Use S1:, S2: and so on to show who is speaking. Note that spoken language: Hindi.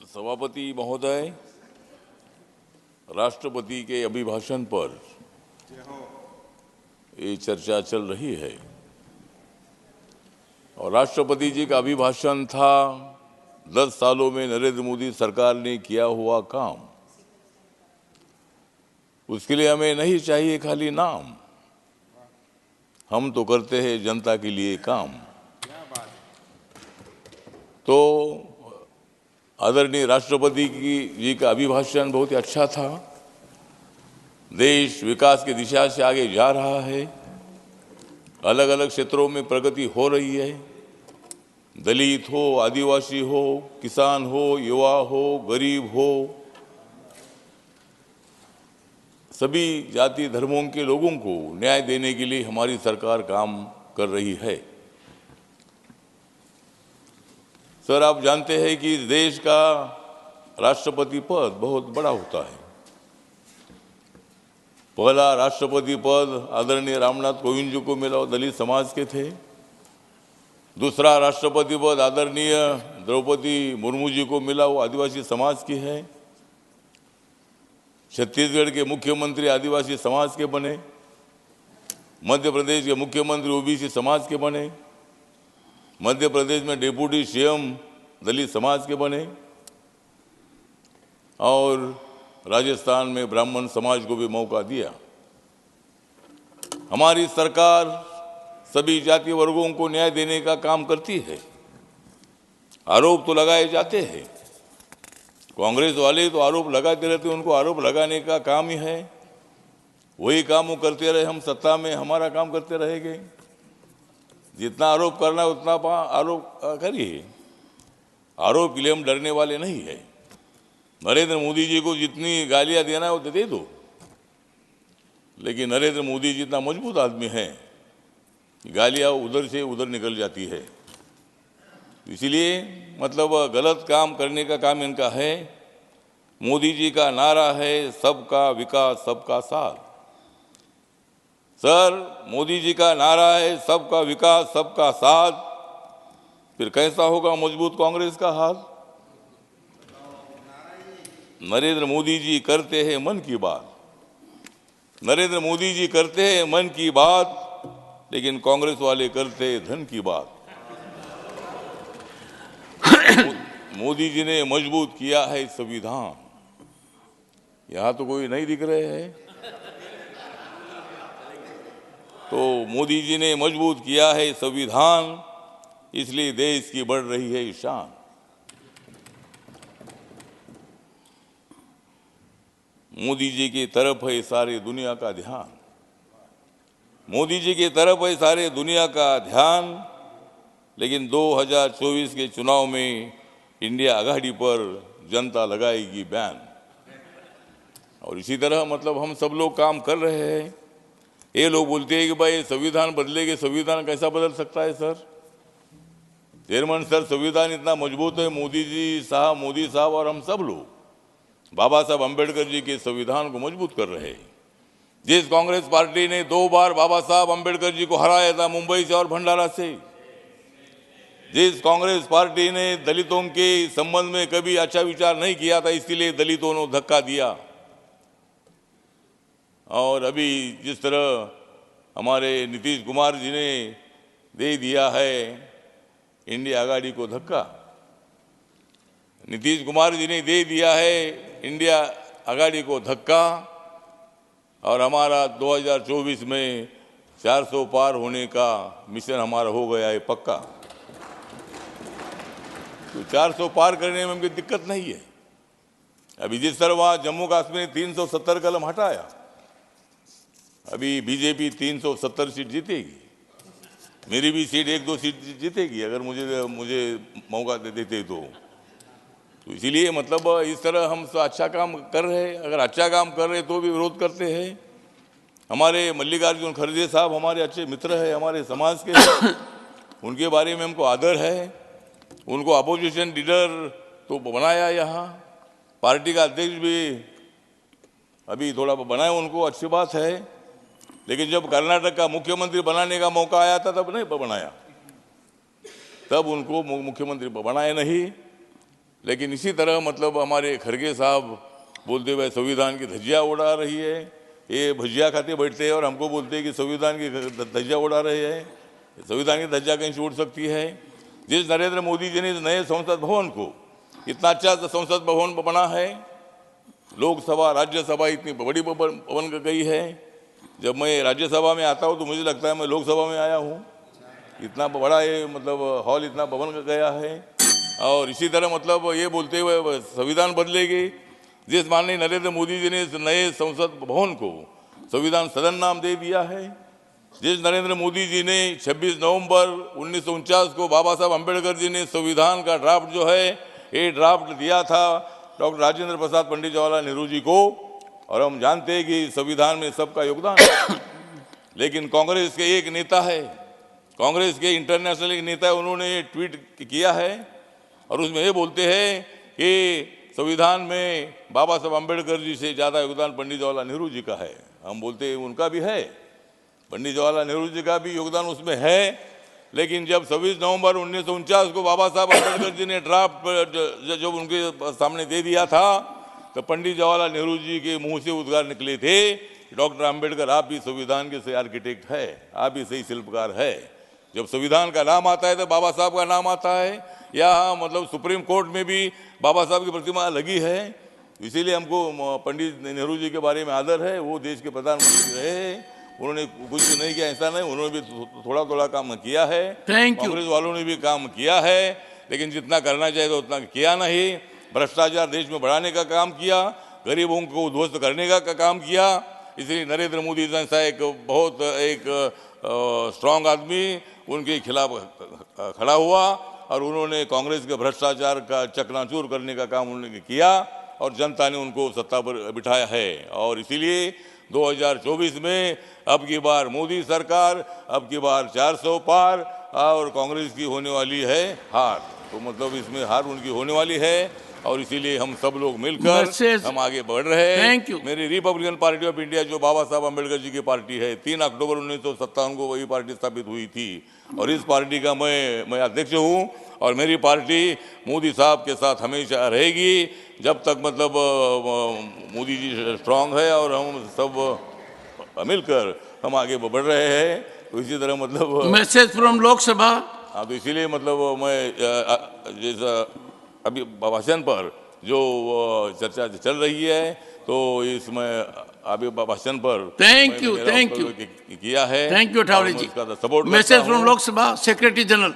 S1: सभापति महोदय, राष्ट्रपति के अभिभाषण पर ये चर्चा चल रही है और राष्ट्रपति जी का अभिभाषण था 10 सालों में नरेंद्र मोदी सरकार ने किया हुआ काम। उसके लिए हमें नहीं चाहिए खाली नाम, हम तो करते हैं जनता के लिए काम। तो आदरणीय राष्ट्रपति जी का अभिभाषण बहुत ही अच्छा था। देश विकास की दिशा से आगे जा रहा है, अलग अलग क्षेत्रों में प्रगति हो रही है। दलित हो, आदिवासी हो, किसान हो, युवा हो, गरीब हो, सभी जाति धर्मों के लोगों को न्याय देने के लिए हमारी सरकार काम कर रही है। सर, आप जानते हैं कि देश का राष्ट्रपति पद बहुत बड़ा होता है। पहला राष्ट्रपति पद आदरणीय रामनाथ कोविंद जी को मिला, वो दलित समाज के थे। दूसरा राष्ट्रपति पद आदरणीय द्रौपदी मुर्मू जी को मिला, वो आदिवासी समाज की है। छत्तीसगढ़ के मुख्यमंत्री आदिवासी समाज के बने, मध्य प्रदेश के मुख्यमंत्री ओबीसी समाज के बने, मध्य प्रदेश में डिप्टी सीएम दलित समाज के बने और राजस्थान में ब्राह्मण समाज को भी मौका दिया। हमारी सरकार सभी जाति वर्गों को न्याय देने का काम करती है। आरोप तो लगाए जाते हैं, कांग्रेस वाले तो आरोप लगाते रहते हैं, उनको आरोप लगाने का काम ही है। वही काम वो करते रहे, हम सत्ता में हमारा काम करते रहेंगे। जितना आरोप करना है उतना आरोप करिए। आरोप के लिए हम डरने वाले नहीं है। नरेंद्र मोदी जी को जितनी गालियां देना है वो दे दो, लेकिन नरेंद्र मोदी जी इतना मजबूत आदमी है कि गालियां उधर से उधर निकल जाती है। इसीलिए मतलब गलत काम करने का काम इनका है। मोदी जी का नारा है सबका विकास सबका साथ। सर, मोदी जी का नारा है सबका विकास सबका साथ, फिर कैसा होगा मजबूत कांग्रेस का हाल? नरेंद्र मोदी जी करते हैं मन की बात, नरेंद्र मोदी जी करते हैं मन की बात, लेकिन कांग्रेस वाले करते हैं धन की बात। मोदी जी ने मजबूत किया है संविधान। यहां तो कोई नहीं दिख रहे हैं। तो मोदी जी ने मजबूत किया है संविधान, इसलिए देश की बढ़ रही है शान। मोदी जी की तरफ है सारी दुनिया का ध्यान, मोदी जी की तरफ है सारे दुनिया का ध्यान। लेकिन 2024 के चुनाव में इंडिया आघाड़ी पर जनता लगाएगी बैन। और इसी तरह मतलब हम सब लोग काम कर रहे हैं। ये लोग बोलते हैं कि भाई संविधान बदलेंगे, संविधान कैसा बदल सकता है सर? चेयरमैन सर, संविधान इतना मजबूत है। मोदी साहब और हम सब लोग बाबा साहब अम्बेडकर जी के संविधान को मजबूत कर रहे हैं। जिस कांग्रेस पार्टी ने 2 बार बाबा साहब अम्बेडकर जी को हराया था, मुंबई से और भंडारा से, जिस कांग्रेस पार्टी ने दलितों के संबंध में कभी अच्छा विचार नहीं किया था, इसीलिए दलितों ने धक्का दिया। और अभी जिस तरह हमारे नीतीश कुमार जी ने दे दिया है इंडिया आघाड़ी को धक्का, नीतीश कुमार जी ने दे दिया है इंडिया आघाड़ी को धक्का, और हमारा 2024 में 400 पार होने का मिशन हमारा हो गया है पक्का। तो 400 पार करने में हमको दिक्कत नहीं है। अभी जिस तरह वहाँ जम्मू कश्मीर 370 कलम हटाया, अभी बीजेपी 370 सीट जीतेगी। मेरी भी सीट 1-2 सीट जीतेगी अगर मुझे मौका दे देते तो इसीलिए मतलब इस तरह हम अच्छा काम कर रहे हैं। अगर अच्छा काम कर रहे तो भी विरोध करते हैं। हमारे मल्लिकार्जुन खड़गे साहब हमारे अच्छे मित्र हैं, हमारे समाज के, उनके बारे में हमको आदर है। उनको अपोजिशन लीडर तो बनाया, यहाँ पार्टी का अध्यक्ष भी अभी थोड़ा बनाया, उनको अच्छी बात है। लेकिन जब कर्नाटक का मुख्यमंत्री बनाने का मौका आया था तब नहीं बनाया, तब उनको मुख्यमंत्री बनाए नहीं। लेकिन इसी तरह मतलब हमारे खड़गे साहब बोलते हुए संविधान की धज्जियाँ उड़ा रही है। ये भजिया खाते बैठते हैं और हमको बोलते हैं कि संविधान की धज्जियाँ उड़ा रहे हैं। संविधान की धज्जियाँ कहीं से उड़ सकती है? जिस नरेंद्र मोदी जी ने इस नए संसद भवन को, इतना अच्छा संसद भवन बना है, लोकसभा राज्यसभा इतनी बड़ी भवन गई है। जब मैं राज्यसभा में आता हूँ तो मुझे लगता है मैं लोकसभा में आया हूँ, इतना बड़ा ये मतलब हॉल इतना भवन गया है। और इसी तरह मतलब ये बोलते हुए संविधान बदलेगी। जिस माननीय नरेंद्र मोदी जी ने इस नए संसद भवन को संविधान सदन नाम दे दिया है, जिस नरेंद्र मोदी जी ने 26 नवंबर 1949 को बाबा साहब अम्बेडकर जी ने संविधान का ड्राफ्ट जो है ये ड्राफ्ट दिया था डॉक्टर राजेंद्र प्रसाद पंडित जवाहरलाल नेहरू जी को, और हम जानते हैं कि संविधान में सबका योगदान है। लेकिन कांग्रेस के एक नेता है, कांग्रेस के इंटरनेशनल एक नेता है, उन्होंने ट्वीट किया है और उसमें ये बोलते हैं कि संविधान में बाबा साहब अम्बेडकर जी से ज़्यादा योगदान पंडित जवाहरलाल नेहरू जी का है। हम बोलते हैं उनका भी है, पंडित जवाहरलाल नेहरू जी का भी योगदान उसमें है। लेकिन जब 26 नवंबर 1949 को बाबा साहब अम्बेडकर जी ने ड्राफ्ट जब उनके सामने दे दिया था तो पंडित जवाहरलाल नेहरू जी के मुंह से उद्गार निकले थे, डॉक्टर अम्बेडकर आप भी संविधान के सही आर्किटेक्ट है, आप भी सही शिल्पकार है। जब संविधान का नाम आता है तो बाबा साहब का नाम आता है। या मतलब सुप्रीम कोर्ट में भी बाबा साहब की प्रतिमा लगी है। इसीलिए हमको पंडित नेहरू जी के बारे में आदर है। वो देश के प्रधानमंत्री रहे, उन्होंने कुछ भी नहीं किया ऐसा नहीं, उन्होंने भी थोड़ा थोड़ा काम किया है। कांग्रेस वालों ने भी काम किया है, लेकिन जितना करना चाहिए तो उतना किया नहीं। भ्रष्टाचार देश में बढ़ाने का काम किया, गरीबों को उद्ध्वस्त करने का काम किया। इसलिए नरेंद्र मोदी जैसा एक बहुत स्ट्रांग आदमी उनके खिलाफ खड़ा हुआ और उन्होंने कांग्रेस के भ्रष्टाचार का चकनाचूर करने का काम उन्होंने किया और जनता ने उनको सत्ता पर बिठाया है। और इसीलिए 2024 में अब की बार मोदी सरकार, अब की बार 400 पार और कांग्रेस की होने वाली है हार। तो मतलब इसमें हार उनकी होने वाली है और इसीलिए हम सब लोग मिलकर हम आगे बढ़ रहे हैं। मेरी रिपब्लिकन पार्टी ऑफ इंडिया जो बाबा साहब अम्बेडकर जी की पार्टी है, 3 अक्टूबर 1957 को वही पार्टी स्थापित हुई थी और इस पार्टी का मैं अध्यक्ष हूँ और मेरी पार्टी मोदी साहब के साथ हमेशा रहेगी जब तक मतलब मोदी जी स्ट्रांग है और हम सब मिलकर हम आगे बढ़ रहे हैं। तो इसी तरह मतलब
S2: मैसेज फ्रॉम लोकसभा।
S1: हाँ, तो इसीलिए मतलब मैं जैसा अभी भाषण पर जो चर्चा चल रही है तो इसमें अभी भाषण पर
S2: थैंक यू
S1: किया है।
S2: Thank you Thaware ji.
S1: Support
S2: message from Lok Sabha secretary general.